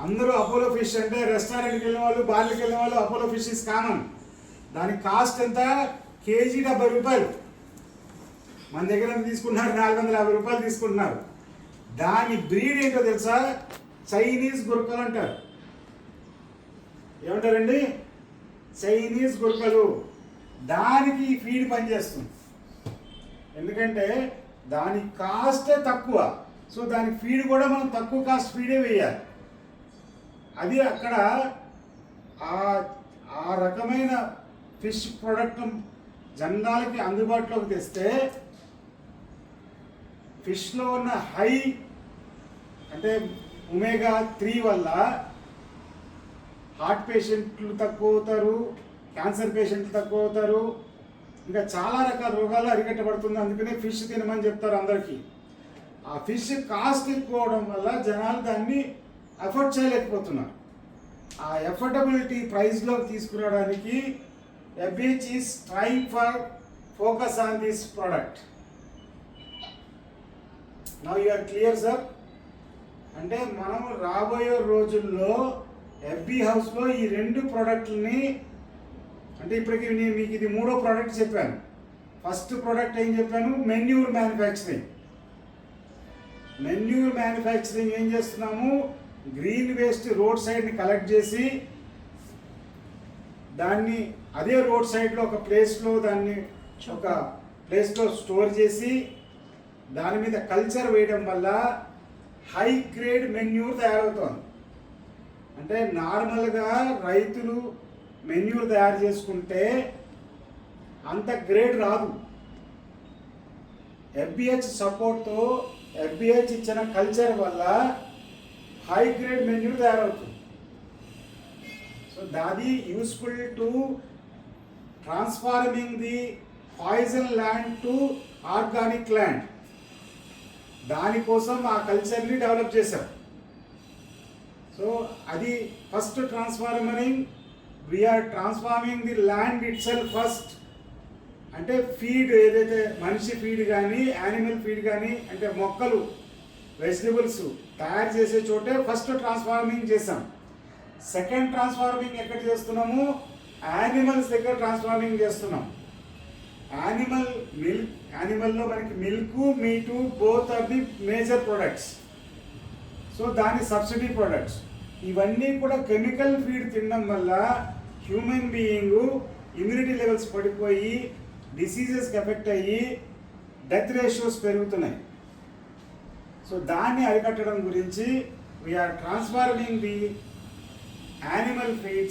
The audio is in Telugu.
అందరూ అపోలో ఫిష్ అంటే రెస్టారెంట్కి వెళ్ళిన వాళ్ళు, బార్లకు వెళ్ళిన వాళ్ళు అపోలో ఫిష్ ఇస్ కామన్. దాని కాస్ట్ ఎంత? కేజీ 70 రూపాయలు. మన దగ్గర తీసుకుంటున్నారు 450 రూపాయలు తీసుకుంటున్నారు. దాని బ్రీడ్ ఏంటో తెలుసా? చైనీస్ గురకలు అంటారు. ఏమంటారండి? చైనీస్ గురకలు. దానికి ఫీడ్ పనిచేస్తుంది. ఎందుకంటే దాని కాస్టే తక్కువ. సో దానికి ఫీడ్ కూడా మనం తక్కువ కాస్ట్ ఫీడే వేయాలి. అది అక్కడ ఆ రకమైన ఫిష్ ప్రోడక్ట్ జనాలకి అందుబాటులోకి తెస్తే ఫిష్లో ఉన్న హై అంటే ఒమేగా-3 వల్ల హార్ట్ పేషెంట్లు తక్కువ అవుతారు, క్యాన్సర్ పేషెంట్లు తక్కువ అవుతారు, ఇంకా చాలా రకాల రోగాలు అరికట్టబడుతుంది. అందుకనే ఫిష్ తినమని చెప్తారు అందరికీ. ఆ ఫిష్ కాస్ట్ ఎక్కువ అవడం వల్ల జనాలు దాన్ని అఫోర్డ్ చేయలేకపోతున్నారు. ఆ ఎఫోర్డబిలిటీ ప్రైస్లోకి తీసుకురావడానికి FBH is trying for focus on this product. Now you are clear sir? అంటే మనం రాబోయే రోజుల్లో FB హౌస్లో ఈ 2 ప్రోడక్ట్లని, అంటే ఇప్పటికి నేను మీకు ఇది 3వ ప్రోడక్ట్ చెప్పాను. ఫస్ట్ ప్రోడక్ట్ ఏం చెప్పాను? Manure manufacturing. మెన్యూర్ మ్యానుఫ్యాక్చరింగ్ ఏం చేస్తున్నాము? గ్రీన్ వేస్ట్ రోడ్ సైడ్ని కలెక్ట్ చేసి దాన్ని అదే రోడ్ సైడ్లో ఒక ప్లేస్లో స్టోర్ చేసి దాని మీద కల్చర్ వేయడం వల్ల హై గ్రేడ్ మెన్యూర్ తయారవుతుంది. అంటే నార్మల్గా రైతులు మెన్యూర్ తయారు చేసుకుంటే అంత గ్రేడ్ రాదు. FBH సపోర్ట్తో FBH ఇచ్చిన కల్చర్ వల్ల హై గ్రేడ్ మెన్యూర్ తయారవుతుంది. సో దాది useful to transforming the poison land to organic land. దానికోసం ఆ కల్చర్ని డెవలప్ చేశారు. సో అది first transforming. We are transforming the land itself first. అంటే ఫీడ్ ఏదైతే మనిషి ఫీడ్ కానీ యానిమల్ ఫీడ్ కానీ అంటే మొక్కలు వెజిటబుల్స్ తయారు చేసే చోటే ఫస్ట్ ట్రాన్స్ఫార్మింగ్ చేసాం. సెకండ్ ట్రాన్స్ఫార్మింగ్ ఎక్కడ చేస్తున్నాము? యానిమల్స్ దగ్గర ట్రాన్స్ఫార్మింగ్ చేస్తున్నాం. యానిమల్లో మనకి milk, meat both are the major products. So దాని సబ్సిడీ ప్రొడక్ట్స్ ఇవన్నీ కూడా కెమికల్ ఫీడ్ తినడం వల్ల హ్యూమన్ బీయింగ్ ఇమ్యూనిటీ లెవెల్స్ పడిపోయి డిసీజెస్కి ఎఫెక్ట్ అయ్యి డెత్ రేషియోస్ పెరుగుతున్నాయి. సో దాన్ని అరికట్టడం గురించి we are transforming the animal feeds